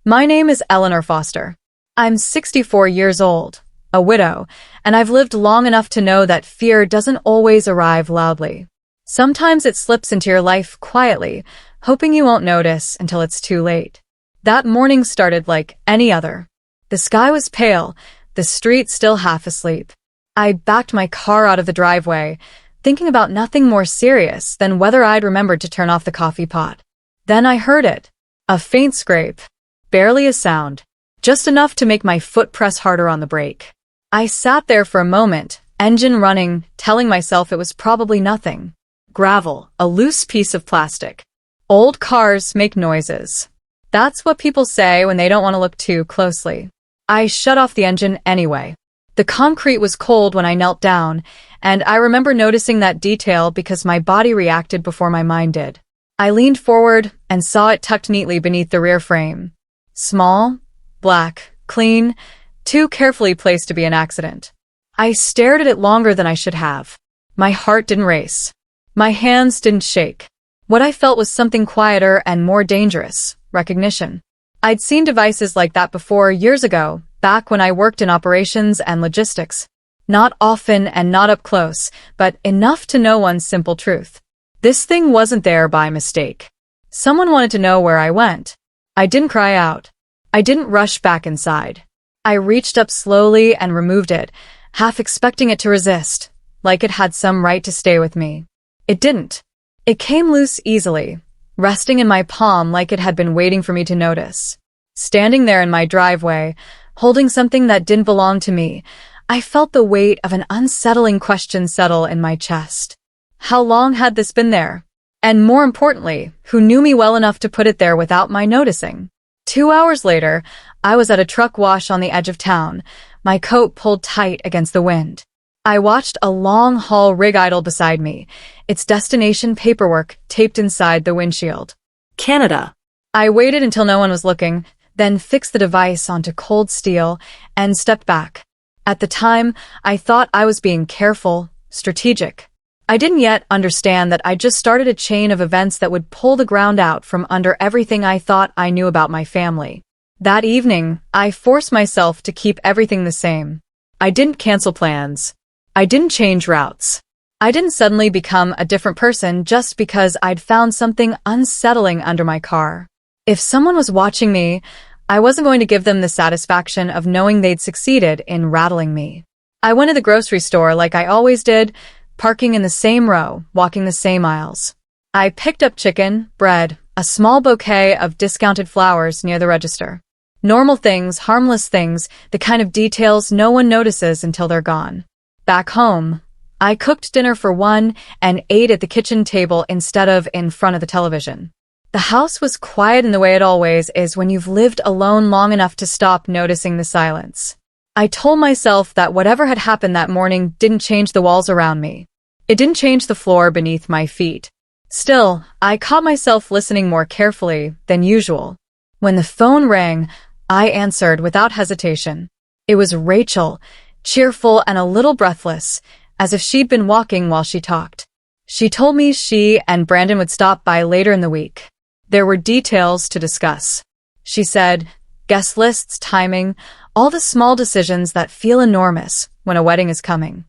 My name is Eleanor Foster. I'm 64 years old, a widow, and I've lived long enough to know that fear doesn't always arrive loudly. Sometimes it slips into your life quietly, hoping you won't notice until it's too late. That morning started like any other. The sky was pale, the street still half asleep. I backed my car out of the driveway, thinking about nothing more serious than whether I'd remembered to turn off the coffee pot. Then I heard it. A faint scrape. Barely a sound. Just enough to make my foot press harder on the brake. I sat there for a moment, engine running, telling myself it was probably nothing. Gravel, a loose piece of plastic. Old cars make noises. That's what people say when they don't want to look too closely. I shut off the engine anyway. The concrete was cold when I knelt down, and I remember noticing that detail because my body reacted before my mind did. I leaned forward and saw it tucked neatly beneath the rear frame. Small, black, clean, too carefully placed to be an accident. I stared at it longer than I should have. My heart didn't race. My hands didn't shake. What I felt was something quieter and more dangerous: recognition. I'd seen devices like that before years ago, back when I worked in operations and logistics. Not often and not up close, but enough to know one simple truth. This thing wasn't there by mistake. Someone wanted to know where I went. I didn't cry out. I didn't rush back inside. I reached up slowly and removed it, half expecting it to resist, like it had some right to stay with me. It didn't. It came loose easily, resting in my palm like it had been waiting for me to notice. Standing there in my driveway, holding something that didn't belong to me, I felt the weight of an unsettling question settle in my chest. How long had this been there? And more importantly, who knew me well enough to put it there without my noticing? 2 hours later, I was at a truck wash on the edge of town, my coat pulled tight against the wind. I watched a long-haul rig idle beside me, its destination paperwork taped inside the windshield. Canada. I waited until no one was looking, then fixed the device onto cold steel and stepped back. At the time, I thought I was being careful, strategic. I didn't yet understand that I just started a chain of events that would pull the ground out from under everything I thought I knew about my family. That evening, I forced myself to keep everything the same. I didn't cancel plans. I didn't change routes. I didn't suddenly become a different person just because I'd found something unsettling under my car. If someone was watching me, I wasn't going to give them the satisfaction of knowing they'd succeeded in rattling me. I went to the grocery store like I always did, parking in the same row, walking the same aisles. I picked up chicken, bread, a small bouquet of discounted flowers near the register. Normal things, harmless things, the kind of details no one notices until they're gone. Back home, I cooked dinner for one and ate at the kitchen table instead of in front of the television. The house was quiet in the way it always is when you've lived alone long enough to stop noticing the silence. I told myself that whatever had happened that morning didn't change the walls around me. It didn't change the floor beneath my feet. Still, I caught myself listening more carefully than usual. When the phone rang, I answered without hesitation. It was Rachel, cheerful and a little breathless, as if she'd been walking while she talked. She told me she and Brandon would stop by later in the week. There were details to discuss. She said, guest lists, timing, all the small decisions that feel enormous when a wedding is coming.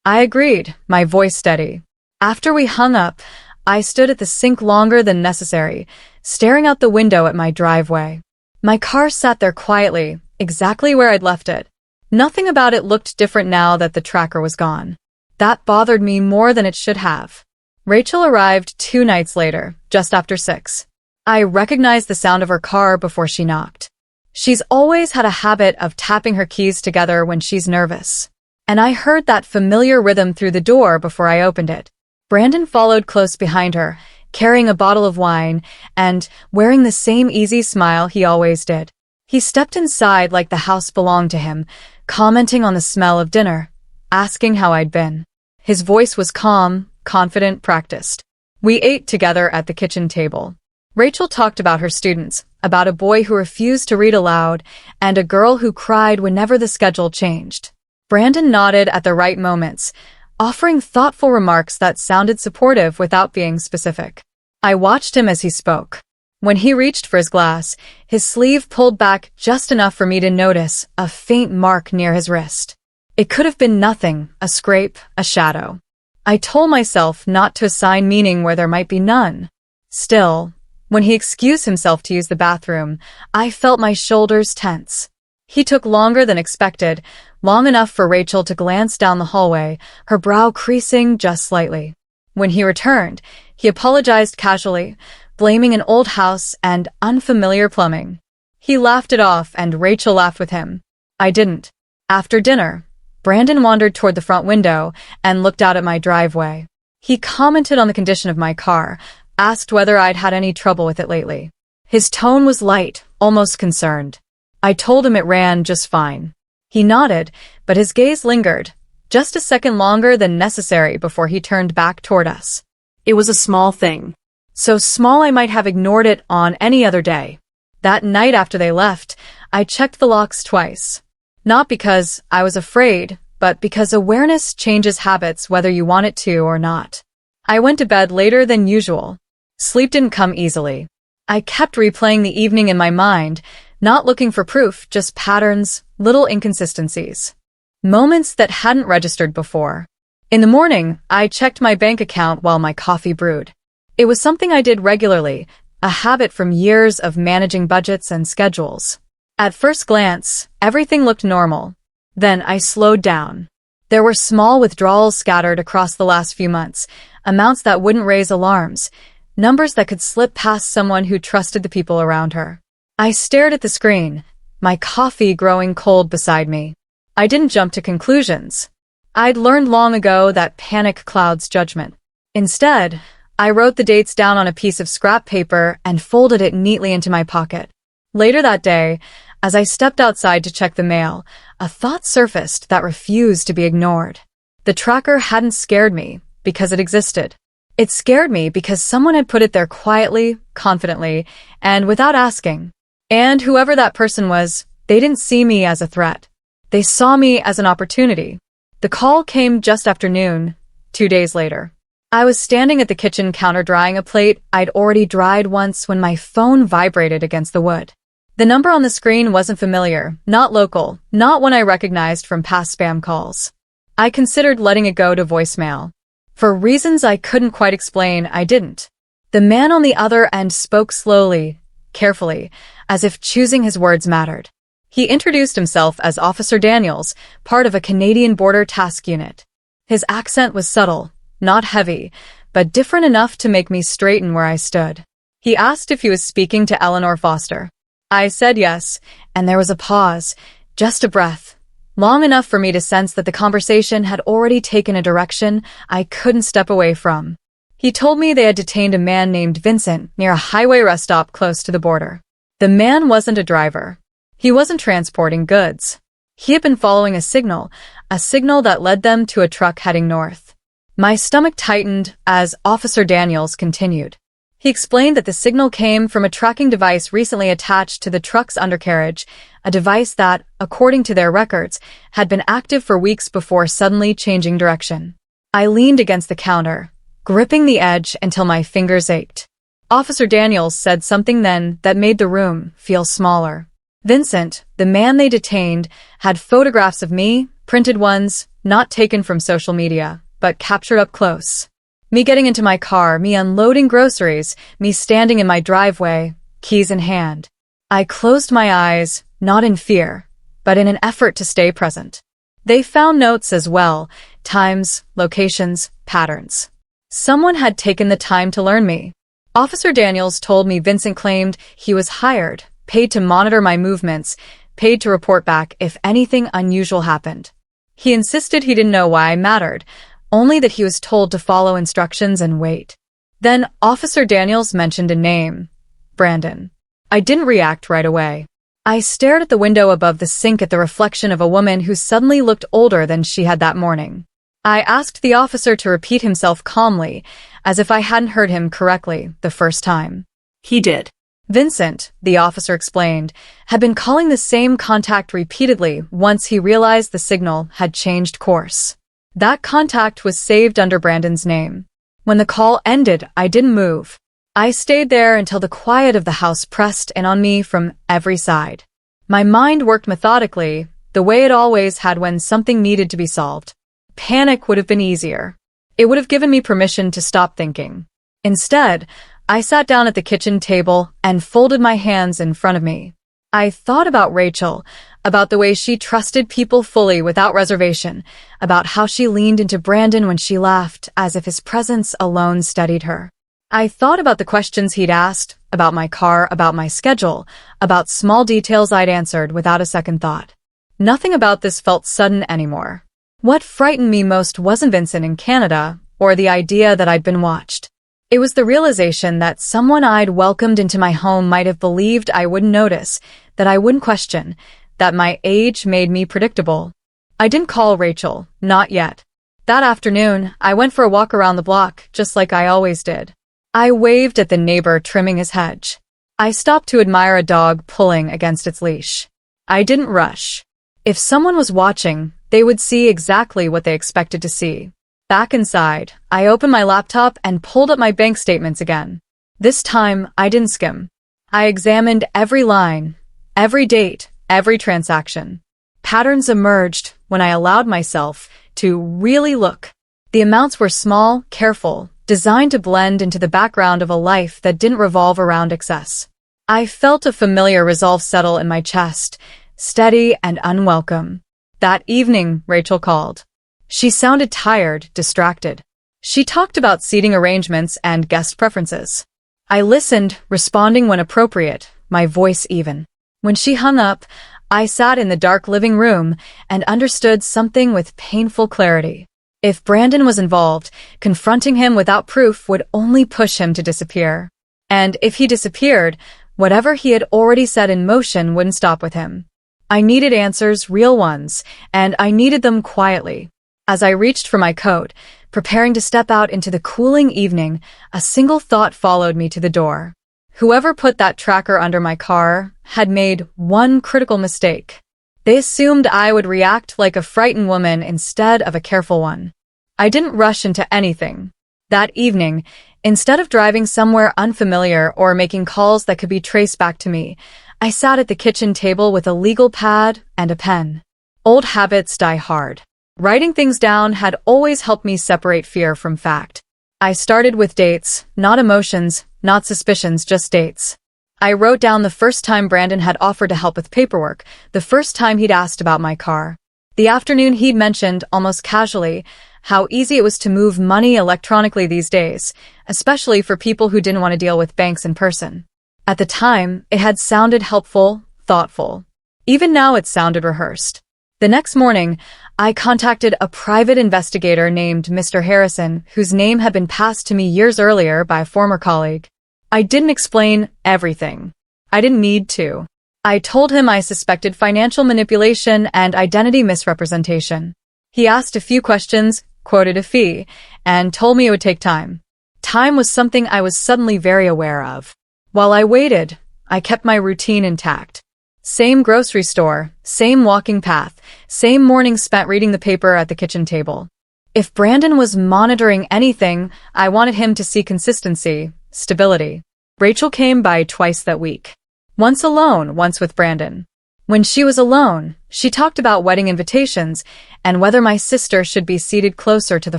I agreed, my voice steady. After we hung up, I stood at the sink longer than necessary, staring out the window at my driveway. My car sat there quietly, exactly where I'd left it. Nothing about it looked different now that the tracker was gone. That bothered me more than it should have. Rachel arrived 2 nights later, just after 6. I recognized the sound of her car before she knocked. She's always had a habit of tapping her keys together when she's nervous. And I heard that familiar rhythm through the door before I opened it. Brandon followed close behind her, carrying a bottle of wine and wearing the same easy smile he always did. He stepped inside like the house belonged to him, commenting on the smell of dinner, asking how I'd been. His voice was calm, confident, practiced. We ate together at the kitchen table. Rachel talked about her students, about a boy who refused to read aloud, and a girl who cried whenever the schedule changed. Brandon nodded at the right moments, offering thoughtful remarks that sounded supportive without being specific. I watched him as he spoke. When he reached for his glass, his sleeve pulled back just enough for me to notice a faint mark near his wrist. It could have been nothing, a scrape, a shadow. I told myself not to assign meaning where there might be none. Still, when he excused himself to use the bathroom, I felt my shoulders tense. He took longer than expected, long enough for Rachel to glance down the hallway, her brow creasing just slightly. When he returned, he apologized casually, blaming an old house and unfamiliar plumbing. He laughed it off and Rachel laughed with him. I didn't. After dinner, Brandon wandered toward the front window and looked out at my driveway. He commented on the condition of my car, asked whether I'd had any trouble with it lately. His tone was light, almost concerned. I told him it ran just fine. He nodded, but his gaze lingered, just a second longer than necessary before he turned back toward us. It was a small thing. So small I might have ignored it on any other day. That night after they left, I checked the locks twice. Not because I was afraid, but because awareness changes habits whether you want it to or not. I went to bed later than usual. Sleep didn't come easily. I kept replaying the evening in my mind, not looking for proof, just patterns, little inconsistencies. Moments that hadn't registered before. In the morning, I checked my bank account while my coffee brewed. It was something I did regularly, a habit from years of managing budgets and schedules. At first glance, everything looked normal. Then I slowed down. There were small withdrawals scattered across the last few months, amounts that wouldn't raise alarms, numbers that could slip past someone who trusted the people around her. I stared at the screen, my coffee growing cold beside me. I didn't jump to conclusions. I'd learned long ago that panic clouds judgment. Instead, I wrote the dates down on a piece of scrap paper and folded it neatly into my pocket. Later that day, as I stepped outside to check the mail, a thought surfaced that refused to be ignored. The tracker hadn't scared me because it existed. It scared me because someone had put it there quietly, confidently, and without asking. And whoever that person was, they didn't see me as a threat. They saw me as an opportunity. The call came just after noon, 2 days later. I was standing at the kitchen counter drying a plate I'd already dried once when my phone vibrated against the wood. The number on the screen wasn't familiar, not local, not one I recognized from past spam calls. I considered letting it go to voicemail. For reasons I couldn't quite explain, I didn't. The man on the other end spoke slowly, carefully, as if choosing his words mattered. He introduced himself as Officer Daniels, part of a Canadian border task unit. His accent was subtle, not heavy, but different enough to make me straighten where I stood. He asked if he was speaking to Eleanor Foster. I said yes, and there was a pause, just a breath, long enough for me to sense that the conversation had already taken a direction I couldn't step away from. He told me they had detained a man named Vincent near a highway rest stop close to the border. The man wasn't a driver. He wasn't transporting goods. He had been following a signal that led them to a truck heading north. My stomach tightened as Officer Daniels continued. He explained that the signal came from a tracking device recently attached to the truck's undercarriage, a device that, according to their records, had been active for weeks before suddenly changing direction. I leaned against the counter, gripping the edge until my fingers ached. Officer Daniels said something then that made the room feel smaller. Vincent, the man they detained, had photographs of me, printed ones, not taken from social media, but captured up close. Me getting into my car, me unloading groceries, me standing in my driveway, keys in hand. I closed my eyes, not in fear, but in an effort to stay present. They found notes as well, times, locations, patterns. Someone had taken the time to learn me. Officer Daniels told me Vincent claimed he was hired, paid to monitor my movements, paid to report back if anything unusual happened. He insisted he didn't know why I mattered, only that he was told to follow instructions and wait. Then Officer Daniels mentioned a name, Brandon. I didn't react right away. I stared at the window above the sink at the reflection of a woman who suddenly looked older than she had that morning. I asked the officer to repeat himself calmly, as if I hadn't heard him correctly the first time. He did. Vincent, the officer explained, had been calling the same contact repeatedly once he realized the signal had changed course. That contact was saved under Brandon's name. When the call ended, I didn't move. I stayed there until the quiet of the house pressed in on me from every side. My mind worked methodically, the way it always had when something needed to be solved. Panic would have been easier. It would have given me permission to stop thinking. Instead, I sat down at the kitchen table and folded my hands in front of me. I thought about Rachel, about the way she trusted people fully without reservation, about how she leaned into Brandon when she laughed as if his presence alone steadied her. I thought about the questions he'd asked, about my car, about my schedule, about small details I'd answered without a second thought. Nothing about this felt sudden anymore. What frightened me most wasn't Vincent in Canada, or the idea that I'd been watched. It was the realization that someone I'd welcomed into my home might have believed I wouldn't notice, that I wouldn't question, that my age made me predictable. I didn't call Rachel, not yet. That afternoon, I went for a walk around the block, just like I always did. I waved at the neighbor trimming his hedge. I stopped to admire a dog pulling against its leash. I didn't rush. If someone was watching, they would see exactly what they expected to see. Back inside, I opened my laptop and pulled up my bank statements again. This time, I didn't skim. I examined every line, every date, every transaction. Patterns emerged when I allowed myself to really look. The amounts were small, careful, designed to blend into the background of a life that didn't revolve around excess. I felt a familiar resolve settle in my chest, steady and unwelcome. That evening, Rachel called. She sounded tired, distracted. She talked about seating arrangements and guest preferences. I listened, responding when appropriate, my voice even. When she hung up, I sat in the dark living room and understood something with painful clarity. If Brandon was involved, confronting him without proof would only push him to disappear. And if he disappeared, whatever he had already set in motion wouldn't stop with him. I needed answers, real ones, and I needed them quietly. As I reached for my coat, preparing to step out into the cooling evening, a single thought followed me to the door. Whoever put that tracker under my car had made one critical mistake. They assumed I would react like a frightened woman instead of a careful one. I didn't rush into anything. That evening, instead of driving somewhere unfamiliar or making calls that could be traced back to me, I sat at the kitchen table with a legal pad and a pen. Old habits die hard. Writing things down had always helped me separate fear from fact. I started with dates, not emotions, not suspicions, just dates. I wrote down the first time Brandon had offered to help with paperwork, the first time he'd asked about my car. The afternoon he'd mentioned, almost casually, how easy it was to move money electronically these days, especially for people who didn't want to deal with banks in person. At the time, it had sounded helpful, thoughtful. Even now it sounded rehearsed. The next morning, I contacted a private investigator named Mr. Harrison, whose name had been passed to me years earlier by a former colleague. I didn't explain everything. I didn't need to. I told him I suspected financial manipulation and identity misrepresentation. He asked a few questions, quoted a fee, and told me it would take time. Time was something I was suddenly very aware of. While I waited, I kept my routine intact. Same grocery store, same walking path, same morning spent reading the paper at the kitchen table. If Brandon was monitoring anything, I wanted him to see consistency, stability. Rachel came by twice that week. Once alone, once with Brandon. When she was alone, she talked about wedding invitations and whether my sister should be seated closer to the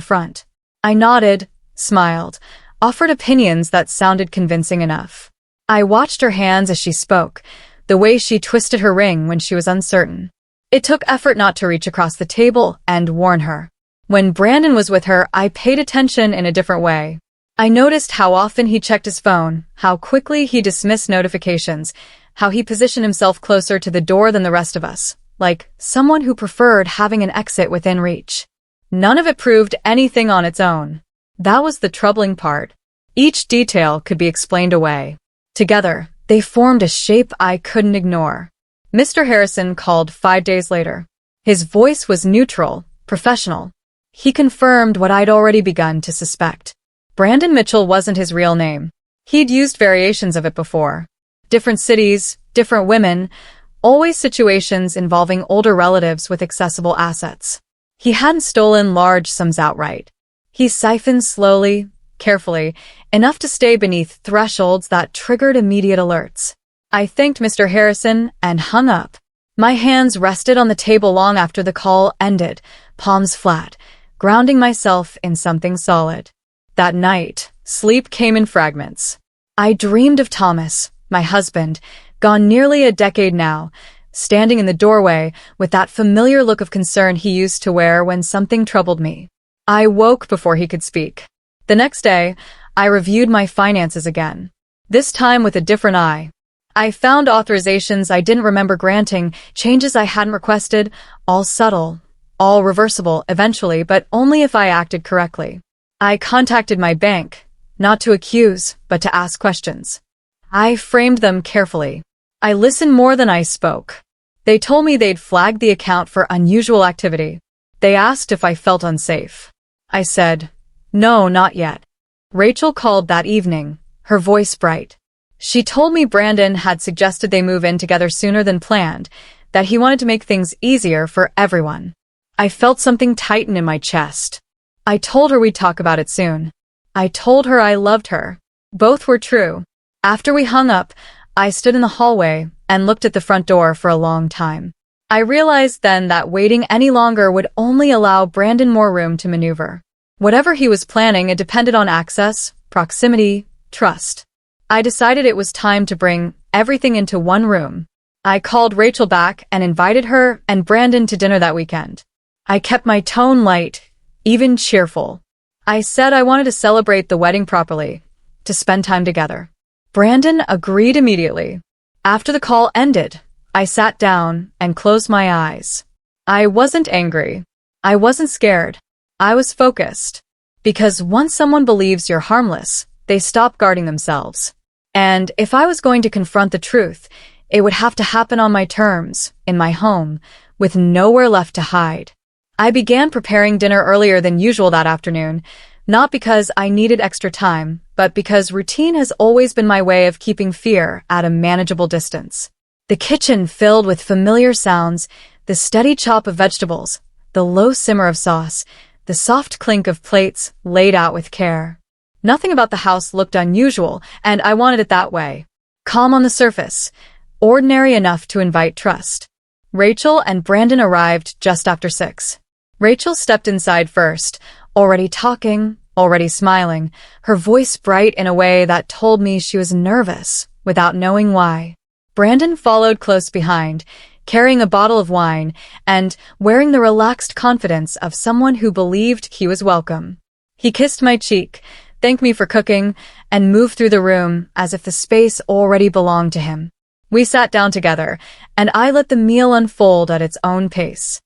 front. I nodded, smiled, offered opinions that sounded convincing enough. I watched her hands as she spoke, the way she twisted her ring when she was uncertain. It took effort not to reach across the table and warn her. When Brandon was with her, I paid attention in a different way. I noticed how often he checked his phone, how quickly he dismissed notifications, how he positioned himself closer to the door than the rest of us, like someone who preferred having an exit within reach. None of it proved anything on its own. That was the troubling part. Each detail could be explained away. Together, they formed a shape I couldn't ignore. Mr. Harrison called 5 days later. His voice was neutral, professional. He confirmed what I'd already begun to suspect. Brandon Mitchell wasn't his real name. He'd used variations of it before. Different cities, different women, always situations involving older relatives with accessible assets. He hadn't stolen large sums outright. He siphoned slowly, carefully, enough to stay beneath thresholds that triggered immediate alerts. I thanked Mr. Harrison and hung up. My hands rested on the table long after the call ended, palms flat, grounding myself in something solid. That night, sleep came in fragments. I dreamed of Thomas, my husband, gone nearly a decade now, standing in the doorway with that familiar look of concern he used to wear when something troubled me. I woke before he could speak. The next day, I reviewed my finances again, this time with a different eye. I found authorizations I didn't remember granting, changes I hadn't requested, all subtle, all reversible eventually, but only if I acted correctly. I contacted my bank, not to accuse, but to ask questions. I framed them carefully. I listened more than I spoke. They told me they'd flagged the account for unusual activity. They asked if I felt unsafe. I said, "No, not yet." Rachel called that evening, her voice bright. She told me Brandon had suggested they move in together sooner than planned, that he wanted to make things easier for everyone. I felt something tighten in my chest. I told her we'd talk about it soon. I told her I loved her. Both were true. After we hung up, I stood in the hallway and looked at the front door for a long time. I realized then that waiting any longer would only allow Brandon more room to maneuver. Whatever he was planning, it depended on access, proximity, trust. I decided it was time to bring everything into one room. I called Rachel back and invited her and Brandon to dinner that weekend. I kept my tone light, even cheerful. I said I wanted to celebrate the wedding properly, to spend time together. Brandon agreed immediately. After the call ended, I sat down and closed my eyes. I wasn't angry. I wasn't scared. I was focused. Because once someone believes you're harmless, they stop guarding themselves. And if I was going to confront the truth, it would have to happen on my terms, in my home, with nowhere left to hide. I began preparing dinner earlier than usual that afternoon, not because I needed extra time, but because routine has always been my way of keeping fear at a manageable distance. The kitchen filled with familiar sounds, the steady chop of vegetables, the low simmer of sauce, the soft clink of plates laid out with care. Nothing about the house looked unusual, and I wanted it that way. Calm on the surface, ordinary enough to invite trust. Rachel and Brandon arrived just after 6. Rachel stepped inside first, already talking, already smiling, her voice bright in a way that told me she was nervous, without knowing why. Brandon followed close behind, carrying a bottle of wine, and wearing the relaxed confidence of someone who believed he was welcome. He kissed my cheek, thanked me for cooking, and moved through the room as if the space already belonged to him. We sat down together, and I let the meal unfold at its own pace.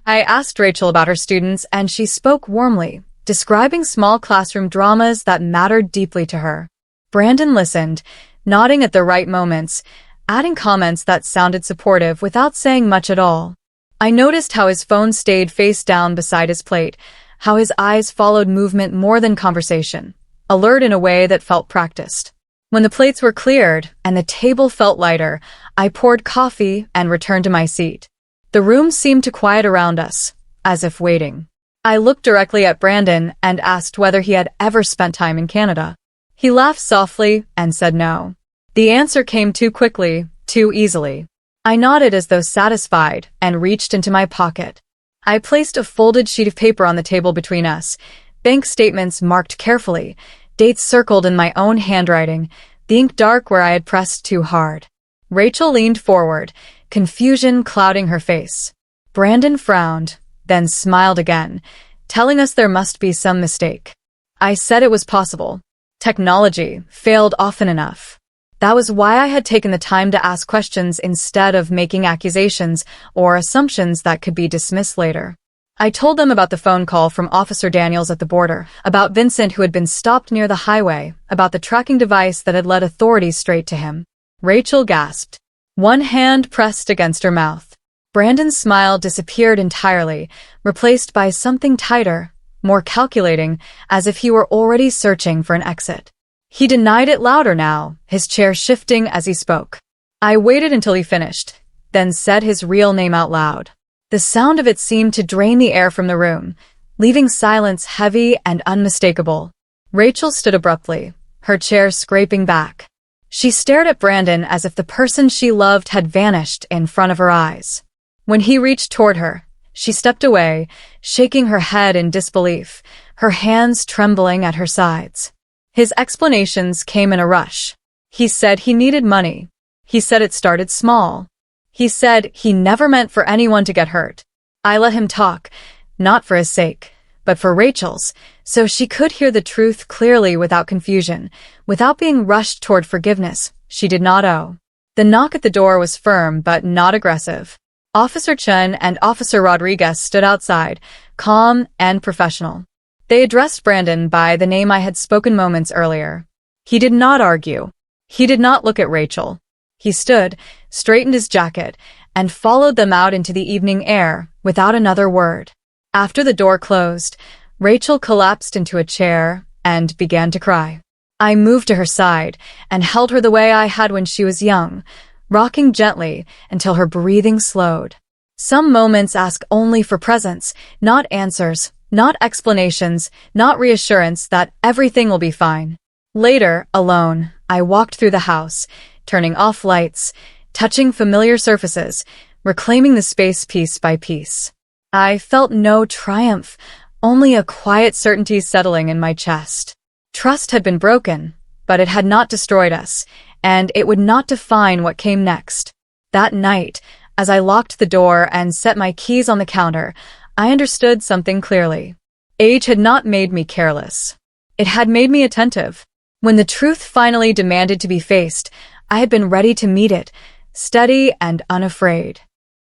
I asked Rachel about her students, and she spoke warmly, describing small classroom dramas that mattered deeply to her. Brandon listened, nodding at the right moments, adding comments that sounded supportive without saying much at all. I noticed how his phone stayed face down beside his plate, how his eyes followed movement more than conversation, alert in a way that felt practiced. When the plates were cleared and the table felt lighter, I poured coffee and returned to my seat. The room seemed to quiet around us, as if waiting. I looked directly at Brandon and asked whether he had ever spent time in Canada. He laughed softly and said no. The answer came too quickly, too easily. I nodded as though satisfied and reached into my pocket. I placed a folded sheet of paper on the table between us, bank statements marked carefully, dates circled in my own handwriting, the ink dark where I had pressed too hard. Rachel leaned forward, confusion clouding her face. Brandon frowned, then smiled again, telling us there must be some mistake. I said it was possible. Technology failed often enough. That was why I had taken the time to ask questions instead of making accusations or assumptions that could be dismissed later. I told them about the phone call from Officer Daniels at the border, about Vincent who had been stopped near the highway, about the tracking device that had led authorities straight to him. Rachel gasped. One hand pressed against her mouth. Brandon's smile disappeared entirely, replaced by something tighter, more calculating, as if he were already searching for an exit. He denied it louder now, his chair shifting as he spoke. I waited until he finished, then said his real name out loud. The sound of it seemed to drain the air from the room, leaving silence heavy and unmistakable. Rachel stood abruptly, her chair scraping back. She stared at Brandon as if the person she loved had vanished in front of her eyes. When he reached toward her, she stepped away, shaking her head in disbelief, her hands trembling at her sides. His explanations came in a rush. He said he needed money. He said it started small. He said he never meant for anyone to get hurt. I let him talk, not for his sake, but for Rachel's, so she could hear the truth clearly without confusion, without being rushed toward forgiveness she did not owe. The knock at the door was firm but not aggressive. Officer Chen and Officer Rodriguez stood outside, calm and professional. They addressed Brandon by the name I had spoken moments earlier. He did not argue. He did not look at Rachel. He stood, straightened his jacket, and followed them out into the evening air without another word. After the door closed, Rachel collapsed into a chair and began to cry. I moved to her side and held her the way I had when she was young, rocking gently until her breathing slowed. Some moments ask only for presence, not answers, not explanations, not reassurance that everything will be fine. Later, alone, I walked through the house, turning off lights, touching familiar surfaces, reclaiming the space piece by piece. I felt no triumph, only a quiet certainty settling in my chest. Trust had been broken, but it had not destroyed us, and it would not define what came next. That night, as I locked the door and set my keys on the counter, I understood something clearly. Age had not made me careless. It had made me attentive. When the truth finally demanded to be faced, I had been ready to meet it, steady and unafraid.